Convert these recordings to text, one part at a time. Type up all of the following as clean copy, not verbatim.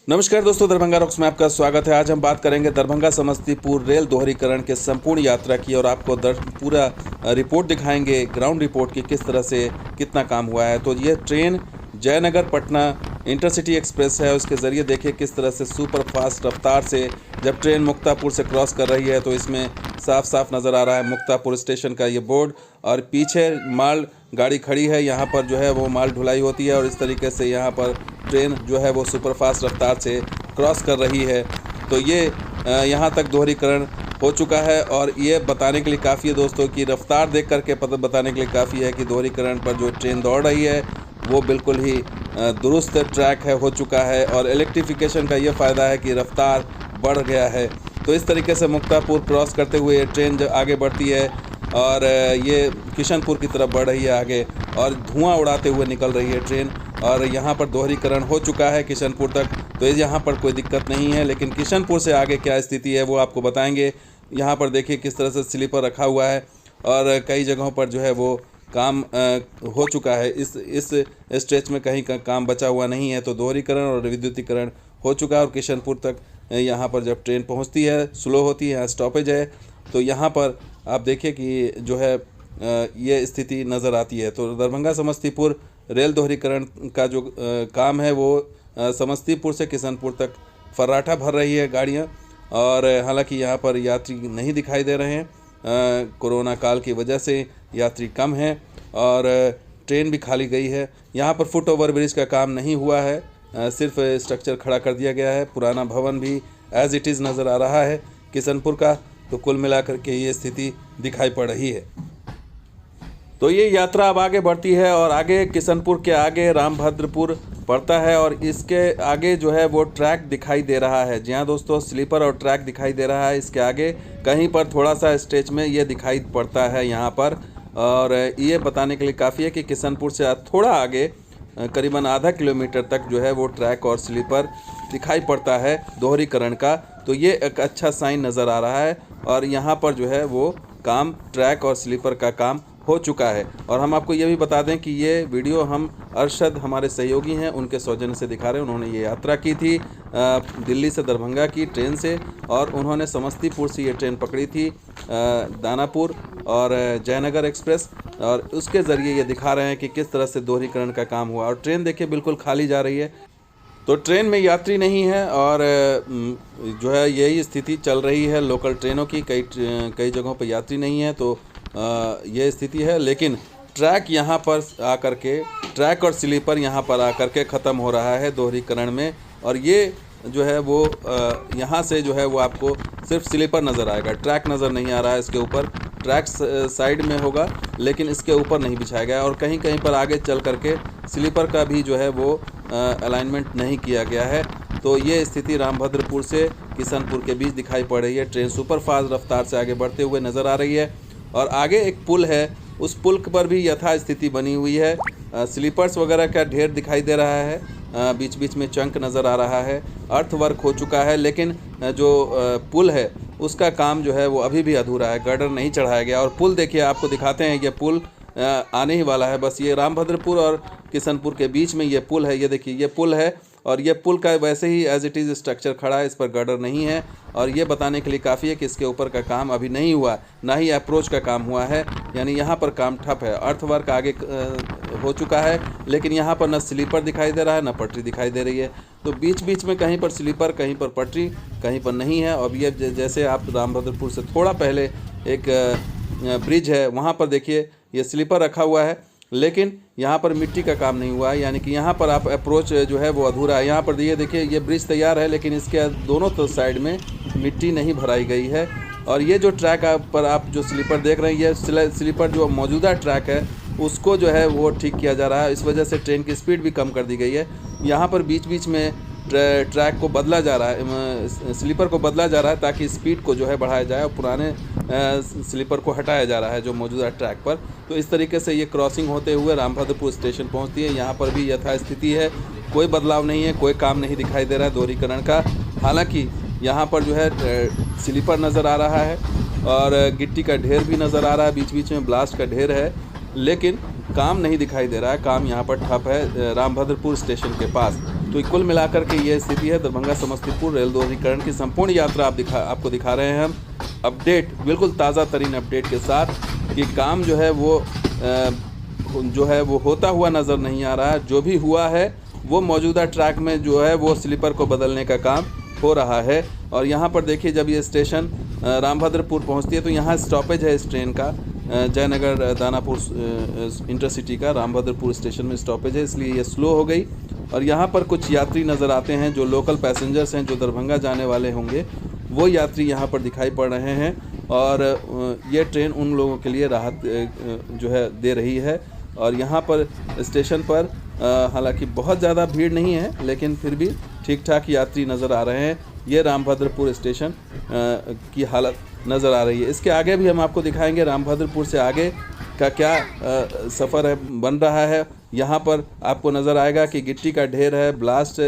नमस्कार दोस्तों, दरभंगा रॉक्स में आपका स्वागत है। आज हम बात करेंगे दरभंगा समस्तीपुर रेल दोहरीकरण के संपूर्ण यात्रा की और आपको पूरा रिपोर्ट दिखाएंगे, ग्राउंड रिपोर्ट की किस तरह से कितना काम हुआ है। तो ये train Jaynagar Patna intercity express है, उसके ज़रिए देखिए किस तरह से सुपर फास्ट रफ्तार से जब ट्रेन मुक्तापुर से क्रॉस कर रही है तो इसमें साफ साफ नज़र आ रहा है मुक्तापुर स्टेशन का ये बोर्ड, और पीछे माल गाड़ी खड़ी है। यहाँ पर जो है वो माल ढुलाई होती है और इस तरीके से यहाँ पर ट्रेन जो है वो सुपरफास्ट रफ्तार से क्रॉस कर रही है। तो ये यहाँ तक दोहरीकरण हो चुका है और ये बताने के लिए काफ़ी है दोस्तों कि रफ्तार देख करके बताने के लिए काफ़ी है कि दोहरीकरण पर जो ट्रेन दौड़ रही है वो बिल्कुल ही दुरुस्त ट्रैक है हो चुका है। और इलेक्ट्रिफिकेशन का ये फ़ायदा है कि रफ्तार बढ़ गया है। तो इस तरीके से मुक्तापुर क्रॉस करते हुए ये ट्रेन जब आगे बढ़ती है और ये किशनपुर की तरफ बढ़ रही है आगे, और धुआं उड़ाते हुए निकल रही है ट्रेन। और यहाँ पर दोहरीकरण हो चुका है किशनपुर तक, तो यहाँ पर कोई दिक्कत नहीं है। लेकिन किशनपुर से आगे क्या स्थिति है वो आपको बताएंगे। यहाँ पर देखिए किस तरह से स्लीपर रखा हुआ है और कई जगहों पर जो है वो काम हो चुका है। इस स्ट्रेच में कहीं का काम बचा हुआ नहीं है। तो दोहरीकरण और विद्युतीकरण हो चुका है और किशनपुर तक यहाँ पर जब ट्रेन पहुँचती है, स्लो होती है, यहाँ स्टॉपेज है, तो यहाँ पर आप देखिए कि जो है ये स्थिति नज़र आती है। तो दरभंगा समस्तीपुर रेल दोहरीकरण का जो काम है वो समस्तीपुर से किशनपुर तक फर्राटा भर रही है गाड़ियाँ। और हालांकि यहाँ पर यात्री नहीं दिखाई दे रहे हैं, कोरोना काल की वजह से यात्री कम हैं और ट्रेन भी खाली गई है। यहाँ पर फुट ओवर ब्रिज का काम नहीं हुआ है, सिर्फ स्ट्रक्चर खड़ा कर दिया गया है। पुराना भवन भी एज इट इज़ नज़र आ रहा है किशनपुर का। तो कुल मिलाकर के ये स्थिति दिखाई पड़ रही है। तो ये यात्रा अब आगे बढ़ती है और आगे किशनपुर के आगे रामभद्रपुर पड़ता है और इसके आगे जो है वो ट्रैक दिखाई दे रहा है। जी हाँ दोस्तों, स्लीपर और ट्रैक दिखाई दे रहा है। इसके आगे कहीं पर थोड़ा सा स्ट्रेच में ये दिखाई पड़ता है यहाँ पर, और ये बताने के लिए काफ़ी है कि किशनपुर से थोड़ा आगे करीबन आधा किलोमीटर तक जो है वो ट्रैक और स्लीपर दिखाई पड़ता है दोहरीकरण का। तो ये एक अच्छा साइन नज़र आ रहा है और यहाँ पर जो है वो काम ट्रैक और स्लीपर का काम हो चुका है। और हम आपको ये भी बता दें कि ये वीडियो हम अरशद हमारे सहयोगी हैं उनके सौजन्य से दिखा रहे हैं। उन्होंने ये यात्रा की थी दिल्ली से दरभंगा की ट्रेन से, और उन्होंने समस्तीपुर से ये ट्रेन पकड़ी थी दानापुर और जयनगर एक्सप्रेस, और उसके ज़रिए ये दिखा रहे हैं कि किस तरह से दोहरीकरण का काम हुआ। और ट्रेन देखिए बिल्कुल खाली जा रही है, तो ट्रेन में यात्री नहीं है और जो है यही स्थिति चल रही है लोकल ट्रेनों की। कई जगहों पर यात्री नहीं है, तो ये स्थिति है। लेकिन ट्रैक यहाँ पर आकर के ट्रैक और स्लीपर यहाँ पर आकर के ख़त्म हो रहा है दोहरीकरण में। और ये जो है वो यहाँ से जो है वो आपको सिर्फ स्लीपर नज़र आएगा, ट्रैक नज़र नहीं आ रहा है। इसके ऊपर ट्रैक साइड में होगा लेकिन इसके ऊपर नहीं बिछाया गया, और कहीं कहीं पर आगे चल करके स्लीपर का भी जो है वो अलाइनमेंट नहीं किया गया है। तो ये स्थिति रामभद्रपुर से किशनपुर के बीच दिखाई पड़ रही है। ट्रेन सुपर फास्ट रफ्तार से आगे बढ़ते हुए नज़र आ रही है और आगे एक पुल है, उस पुल पर भी यथा स्थिति बनी हुई है। स्लीपर्स वगैरह का ढेर दिखाई दे रहा है, बीच बीच में चंक नज़र आ रहा है। अर्थ वर्क हो चुका है लेकिन जो पुल है उसका काम जो है वो अभी भी अधूरा है, गर्डर नहीं चढ़ाया गया। और पुल देखिए, आपको दिखाते हैं, ये पुल आने ही वाला है। बस ये रामभद्रपुर और किशनपुर के बीच में ये पुल है, ये देखिए ये पुल है। और ये पुल का वैसे ही एज इट इज़ स्ट्रक्चर खड़ा है, इस पर गर्डर नहीं है। और ये बताने के लिए काफ़ी है कि इसके ऊपर का काम अभी नहीं हुआ, ना ही अप्रोच का काम हुआ है, यानी यहाँ पर काम ठप है। अर्थ वर्क आगे हो चुका है लेकिन यहाँ पर न स्लीपर दिखाई दे रहा है, न पटरी दिखाई दे रही है। तो बीच बीच में कहीं पर स्लीपर, कहीं पर पटरी, कहीं पर नहीं है। अब ये जैसे आप रामभद्रपुर से थोड़ा पहले एक ब्रिज है, वहाँ पर देखिए ये स्लीपर रखा हुआ है लेकिन यहाँ पर मिट्टी का काम नहीं हुआ है, यानी कि यहाँ पर आप अप्रोच जो है वो अधूरा है। यहाँ पर ये देखिए ये ब्रिज तैयार है लेकिन इसके दोनों तो साइड में मिट्टी नहीं भराई गई है। और ये जो ट्रैक पर आप जो स्लीपर देख रहे हैं, ये स्लीपर जो मौजूदा ट्रैक है उसको जो है वो ठीक किया जा रहा है। इस वजह से ट्रेन की स्पीड भी कम कर दी गई है। यहाँ पर बीच बीच में ट्रैक को बदला जा रहा है, स्लीपर को बदला जा रहा है ताकि स्पीड को जो है बढ़ाया जाए, और पुराने स्लीपर को हटाया जा रहा है जो मौजूदा ट्रैक पर। तो इस तरीके से ये क्रॉसिंग होते हुए रामभद्रपुर स्टेशन पहुंचती है। यहाँ पर भी यथा स्थिति है, कोई बदलाव नहीं है, कोई काम नहीं दिखाई दे रहा है दोहरीकरण का। हालांकि यहाँ पर जो है स्लीपर नज़र आ रहा है और गिट्टी का ढेर भी नज़र आ रहा है, बीच बीच में ब्लास्ट का ढेर है, लेकिन काम नहीं दिखाई दे रहा है। काम यहाँ पर ठप है रामभद्रपुर स्टेशन के पास। तो कुल मिलाकर के ये स्थिति है दरभंगा समस्तीपुर रेल दोहरीकरण की संपूर्ण यात्रा आपको दिखा रहे हैं हम अपडेट, बिल्कुल ताज़ा तरीन अपडेट के साथ कि काम जो है वो होता हुआ नज़र नहीं आ रहा है। जो भी हुआ है वो मौजूदा ट्रैक में जो है वो स्लीपर को बदलने का काम हो रहा है। और यहाँ पर देखिए जब ये स्टेशन रामभद्रपुर पहुँचती है तो यहाँ स्टॉपेज है इस ट्रेन का, जयनगर दानापुर इंटरसिटी का रामभद्रपुर स्टेशन में स्टॉपेज है, इसलिए ये स्लो हो गई। और यहाँ पर कुछ यात्री नज़र आते हैं जो लोकल पैसेंजर्स हैं, जो दरभंगा जाने वाले होंगे, वो यात्री यहाँ पर दिखाई पड़ रहे हैं। और ये ट्रेन उन लोगों के लिए राहत जो है दे रही है। और यहाँ पर स्टेशन पर हालांकि बहुत ज़्यादा भीड़ नहीं है, लेकिन फिर भी ठीक ठाक यात्री नज़र आ रहे हैं। ये रामभद्रपुर स्टेशन की हालत नज़र आ रही है। इसके आगे भी हम आपको दिखाएंगे रामभद्रपुर से आगे का क्या सफ़र है बन रहा है। यहाँ पर आपको नज़र आएगा कि गिट्टी का ढेर है, ब्लास्ट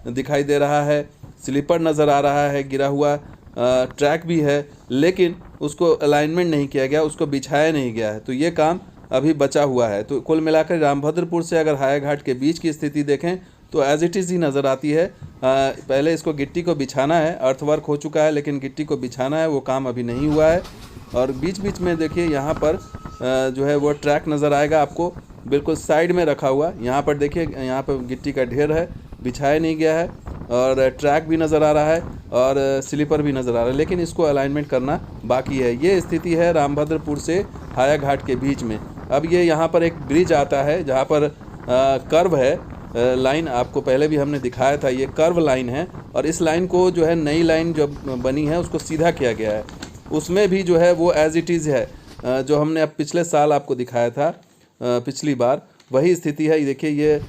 दिखाई दे रहा है, स्लीपर नज़र आ रहा है, गिरा हुआ ट्रैक भी है, लेकिन उसको अलाइनमेंट नहीं किया गया, उसको बिछाया नहीं गया है। तो ये काम अभी बचा हुआ है। तो कुल मिलाकर रामभद्रपुर से अगर हायाघाट के बीच की स्थिति देखें तो एज इट इज़ ही नज़र आती है। पहले इसको गिट्टी को बिछाना है, अर्थवर्क हो चुका है, लेकिन गिट्टी को बिछाना है, वो काम अभी नहीं हुआ है। और बीच बीच में देखिए यहाँ पर जो है वो ट्रैक नज़र आएगा आपको बिल्कुल साइड में रखा हुआ। यहाँ पर देखिए, यहाँ पर गिट्टी का ढेर है, बिछाया नहीं गया है, और ट्रैक भी नज़र आ रहा है और स्लीपर भी नज़र आ रहा है, लेकिन इसको अलाइनमेंट करना बाकी है। ये स्थिति है रामभद्रपुर से हायाघाट के बीच में। अब ये यहाँ पर एक ब्रिज आता है जहाँ पर कर्व है लाइन, आपको पहले भी हमने दिखाया था, ये कर्व लाइन है। और इस लाइन को जो है नई लाइन जो बनी है उसको सीधा किया गया है। उसमें भी जो है वो एज इट इज़ है, जो हमने अब पिछले साल आपको दिखाया था पिछली बार, वही स्थिति है। देखिए ये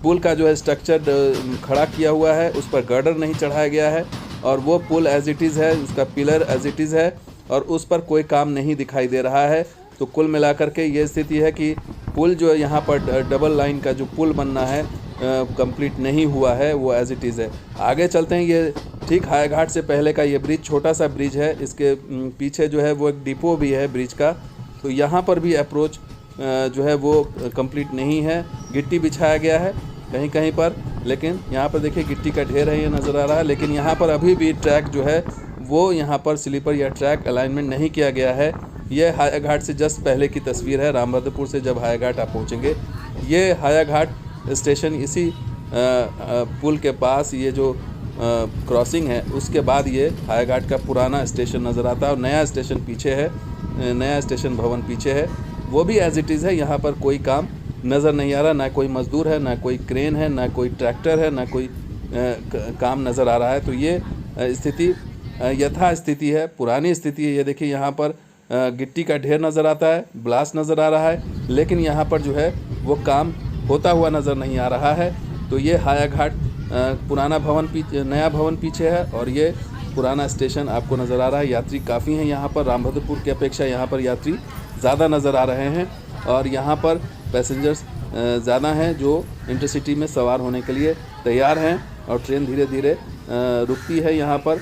पुल का जो है स्ट्रक्चर खड़ा किया हुआ है, उस पर गर्डर नहीं चढ़ाया गया है, और वो पुल एज इट इज़ है, उसका पिलर एज इट इज़ है, और उस पर कोई काम नहीं दिखाई दे रहा है। तो कुल मिलाकर के ये स्थिति है कि पुल जो यहाँ पर डबल लाइन का जो पुल बनना है कंप्लीट नहीं हुआ है, वो एज इट इज़ है। आगे चलते हैं। ये ठीक हायाघाट से पहले का ये ब्रिज, छोटा सा ब्रिज है, इसके पीछे जो है वो एक डिपो भी है ब्रिज का। तो यहाँ पर भी अप्रोच जो है वो कंप्लीट नहीं है, गिट्टी बिछाया गया है कहीं कहीं पर, लेकिन यहाँ पर देखिए गिट्टी का ढेर है, ये नज़र आ रहा है। लेकिन यहाँ पर अभी भी ट्रैक जो है वो यहाँ पर स्लीपर या ट्रैक अलाइनमेंट नहीं किया गया है। ये हायाघाट से जस्ट पहले की तस्वीर है, रामभद्रपुर से जब हायाघाट आप पहुँचेंगे। ये हायाघाट स्टेशन इसी पुल के पास, ये जो क्रॉसिंग है उसके बाद ये हायाघाट का पुराना स्टेशन नज़र आता है, और नया स्टेशन पीछे है, नया स्टेशन भवन पीछे है, वो भी एज इट इज़ है। यहाँ पर कोई काम नज़र नहीं आ रहा, ना कोई मज़दूर है, ना कोई क्रेन है, ना कोई ट्रैक्टर है, ना कोई काम नज़र आ रहा है। तो ये स्थिति यथा स्थिति है, पुरानी स्थिति है। ये देखिए यहाँ पर गिट्टी का ढेर नज़र आता है, ब्लास्ट नज़र आ रहा है, लेकिन यहाँ पर जो है वो काम होता हुआ नज़र नहीं आ रहा है। तो ये हायाघाट पुराना भवन पीछे, नया भवन पीछे है, और ये पुराना स्टेशन आपको नज़र आ रहा है। यात्री काफ़ी हैं यहाँ पर, रामभद्रपुर की अपेक्षा यहाँ पर यात्री ज़्यादा नज़र आ रहे हैं, और यहाँ पर पैसेंजर्स ज़्यादा हैं जो इंटरसिटी में सवार होने के लिए तैयार हैं। और ट्रेन धीरे धीरे रुकती है, यहाँ पर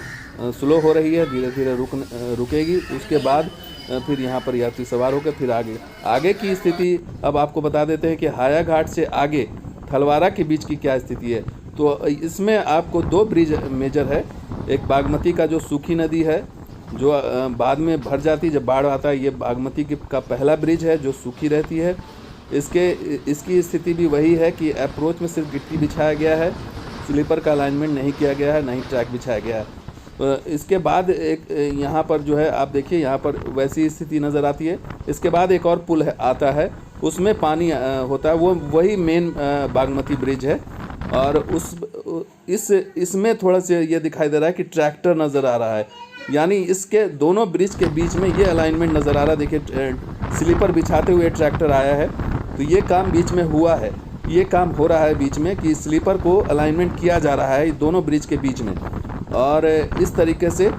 स्लो हो रही है, धीरे धीरे रुकेगी। उसके बाद फिर यहाँ पर यात्री सवार होकर फिर आगे की स्थिति अब आपको बता देते हैं कि हायाघाट से आगे थलवारा के बीच की क्या स्थिति है। तो इसमें आपको दो ब्रिज मेजर है। एक बागमती का जो सूखी नदी है, जो बाद में भर जाती जब बाढ़ आता है, ये बागमती का पहला ब्रिज है जो सूखी रहती है। इसकी स्थिति भी वही है कि अप्रोच में सिर्फ गिट्टी बिछाया गया है, स्लीपर का अलाइनमेंट नहीं किया गया है, नहीं ट्रैक बिछाया गया है। इसके बाद एक यहाँ पर जो है आप देखिए, यहाँ पर वैसी स्थिति नज़र आती है। इसके बाद एक और पुल आता है, उसमें पानी होता है, वो वही मेन बागमती ब्रिज है। और इसमें थोड़ा सा ये दिखाई दे रहा है कि ट्रैक्टर नज़र आ रहा है, यानी इसके दोनों ब्रिज के बीच में ये अलाइनमेंट नज़र आ रहा है। देखिए स्लीपर बिछाते हुए ट्रैक्टर आया है, तो ये काम बीच में हुआ है, ये काम हो रहा है बीच में कि स्लीपर को अलाइनमेंट किया जा रहा है दोनों ब्रिज के बीच में। और इस तरीके से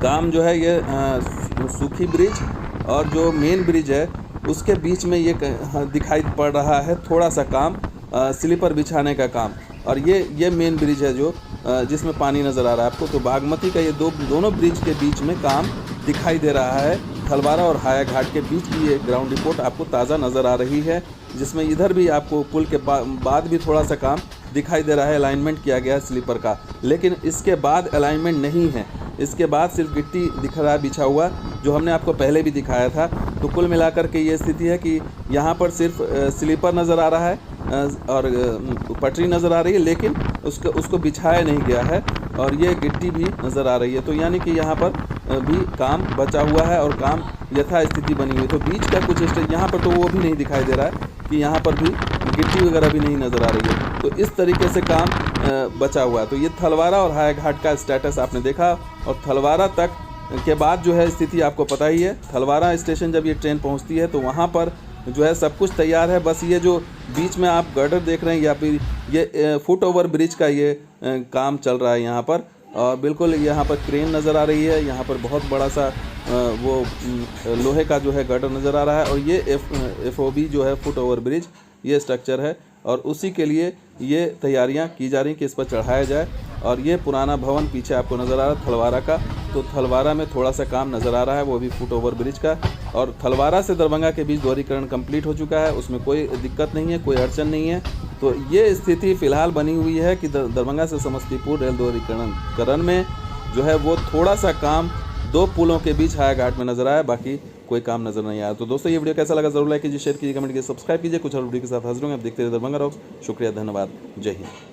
काम जो है ये सूखी ब्रिज और जो मेन ब्रिज है उसके बीच में ये दिखाई पड़ रहा है थोड़ा सा काम, स्लीपर बिछाने का काम। और ये मेन ब्रिज है जो जिसमें पानी नज़र आ रहा है आपको। तो बागमती का ये दोनों ब्रिज के बीच में काम दिखाई दे रहा है। थलवारा और हायाघाट के बीच की ये ग्राउंड रिपोर्ट आपको ताज़ा नज़र आ रही है, जिसमें इधर भी आपको पुल के बाद भी थोड़ा सा काम दिखाई दे रहा है, अलाइनमेंट किया गया है स्लीपर का, लेकिन इसके बाद अलाइनमेंट नहीं है। इसके बाद सिर्फ गिट्टी दिख रहा है बिछा हुआ, जो हमने आपको पहले भी दिखाया था। तो कुल मिलाकर के ये स्थिति है कि यहाँ पर सिर्फ स्लीपर नज़र आ रहा है और पटरी नज़र आ रही है, लेकिन उसको बिछाया नहीं गया है और ये गिट्टी भी नज़र आ रही है। तो यानी कि यहाँ पर भी काम बचा हुआ है और काम यथास्थिति बनी हुई। तो बीच का कुछ स्टेज यहाँ पर तो वो भी नहीं दिखाई दे रहा है कि यहाँ पर भी गिट्टी वगैरह भी नहीं नज़र आ रही है। तो इस तरीके से काम बचा हुआ है। तो ये थलवारा और हायाघाट का स्टेटस आपने देखा, और थलवारा तक के बाद जो है स्थिति आपको पता ही है। थलवारा स्टेशन जब ये ट्रेन पहुंचती है तो वहां पर जो है सब कुछ तैयार है, बस ये जो बीच में आप गर्डर देख रहे हैं या फिर ये फुट ओवर ब्रिज का ये काम चल रहा है यहाँ पर। और बिल्कुल यहाँ पर क्रेन नज़र आ रही है, यहाँ पर बहुत बड़ा सा वो लोहे का जो है गर्डर नज़र आ रहा है, और ये FOB जो है फुट ओवर ब्रिज ये स्ट्रक्चर है, और उसी के लिए ये तैयारियां की जा रही कि इस पर चढ़ाया जाए। और ये पुराना भवन पीछे आपको नज़र आ रहा है थलवारा का, तो थलवारा में थोड़ा सा काम नज़र आ रहा है, वो भी फुट ओवर ब्रिज का। और थलवारा से दरभंगा के बीच दोहरीकरण कंप्लीट हो चुका है, उसमें कोई दिक्कत नहीं है, कोई अड़चन नहीं है। तो ये स्थिति फ़िलहाल बनी हुई है कि दरभंगा से समस्तीपुर रेल दोहरीकरण में जो है वो थोड़ा सा काम 2 पुलों के बीच हायाघाट में नज़र आया, बाकी कोई काम नज़र नहीं आया। तो दोस्तों ये वीडियो कैसा लगा ज़रूर लाइक कीजिए, शेयर कीजिए, कमेंट कीजिए, सब्सक्राइब कीजिए। कुछ और वीडियो के साथ हाजिर होंगे। आप देखते रहिए दरभंगा रॉक्स। शुक्रिया, धन्यवाद, जय हिंद।